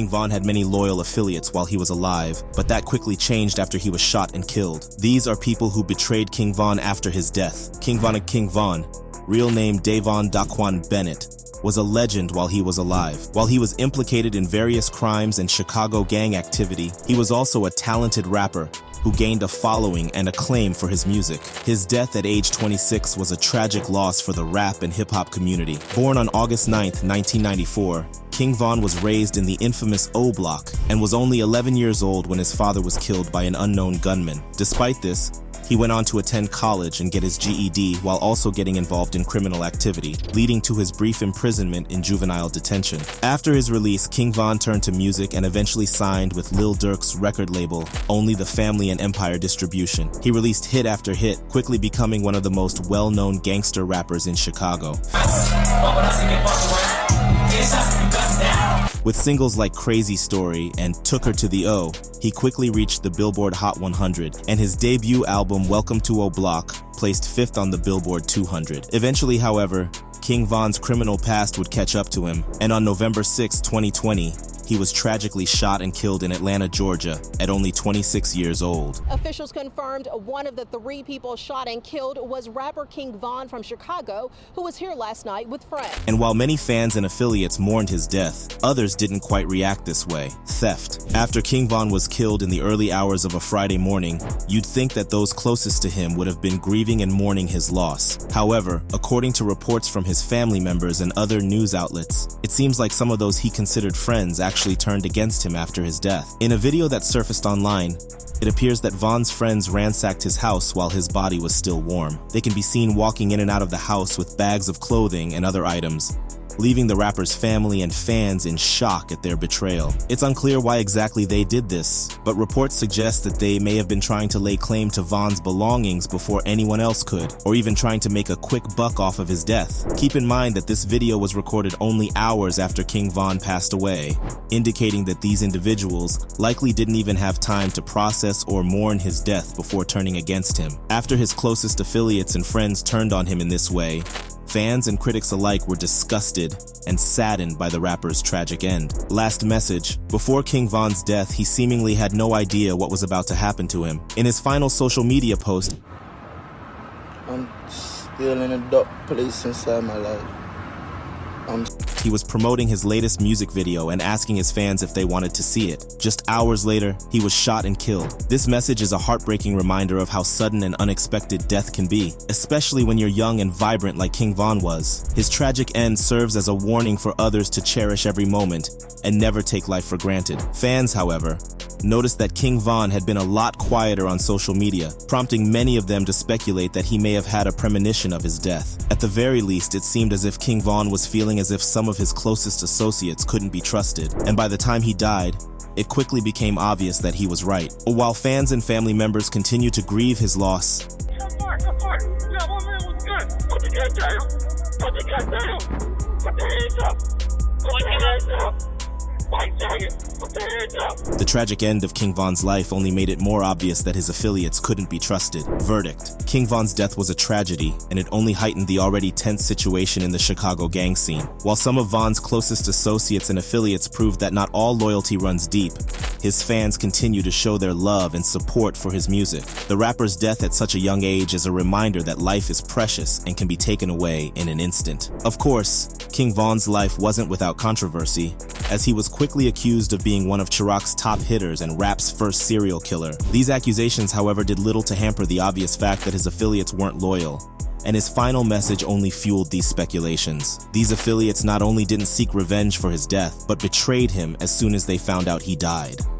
King Von had many loyal affiliates while he was alive, but that quickly changed after he was shot and killed. These are people who betrayed King Von after his death. King Von, real name Davon Daquan Bennett, was a legend while he was alive. While he was implicated in various crimes and Chicago gang activity, he was also a talented rapper who gained a following and acclaim for his music. His death at age 26 was a tragic loss for the rap and hip-hop community. Born on August 9, 1994, King Von was raised in the infamous O Block and was only 11 years old when his father was killed by an unknown gunman. Despite this, he went on to attend college and get his GED while also getting involved in criminal activity, leading to his brief imprisonment in juvenile detention. After his release, King Von turned to music and eventually signed with Lil Durk's record label, Only the Family and Empire Distribution. He released hit after hit, quickly becoming one of the most well-known gangster rappers in Chicago. With singles like Crazy Story and Took Her to the O, he quickly reached the Billboard Hot 100, and his debut album Welcome to O Block placed 5th on the Billboard 200. Eventually, however, King Von's criminal past would catch up to him, and on November 6, 2020, he was tragically shot and killed in Atlanta, Georgia, at only 26 years old. Officials confirmed one of the 3 people shot and killed was rapper King Von from Chicago, who was here last night with friends. And while many fans and affiliates mourned his death, others didn't quite react this way. Theft. After King Von was killed in the early hours of a Friday morning, you'd think that those closest to him would have been grieving and mourning his loss. However, according to reports from his family members and other news outlets, it seems like some of those he considered friends actually turned against him after his death. In a video that surfaced online, it appears that Von's friends ransacked his house while his body was still warm. They can be seen walking in and out of the house with bags of clothing and other items, leaving the rapper's family and fans in shock at their betrayal. It's unclear why exactly they did this, but reports suggest that they may have been trying to lay claim to Von's belongings before anyone else could, or even trying to make a quick buck off of his death. Keep in mind that this video was recorded only hours after King Von passed away, indicating that these individuals likely didn't even have time to process or mourn his death before turning against him. After his closest affiliates and friends turned on him in this way, fans and critics alike were disgusted and saddened by the rapper's tragic end. Last message. Before King Von's death, he seemingly had no idea what was about to happen to him. In his final social media post, I'm still in a dark place inside my life. he was promoting his latest music video and asking his fans if they wanted to see it. Just hours later, he was shot and killed. This message is a heartbreaking reminder of how sudden and unexpected death can be, especially when you're young and vibrant like King Von was. His tragic end serves as a warning for others to cherish every moment and never take life for granted. Fans, however, noticed that King Von had been a lot quieter on social media, prompting many of them to speculate that he may have had a premonition of his death. At the very least, it seemed as if King Von was feeling as if some of his closest associates couldn't be trusted, and by the time he died, it quickly became obvious that he was right. While fans and family members continue to grieve his loss, the tragic end of King Von's life only made it more obvious that his affiliates couldn't be trusted. Verdict. King Von's death was a tragedy, and it only heightened the already tense situation in the Chicago gang scene. While some of Von's closest associates and affiliates proved that not all loyalty runs deep, his fans continue to show their love and support for his music. The rapper's death at such a young age is a reminder that life is precious and can be taken away in an instant. Of course, King Von's life wasn't without controversy, as he was quickly accused of being one of Chirac's top hitters and rap's first serial killer. These accusations, however, did little to hamper the obvious fact that his affiliates weren't loyal, and his final message only fueled these speculations. These affiliates not only didn't seek revenge for his death, but betrayed him as soon as they found out he died.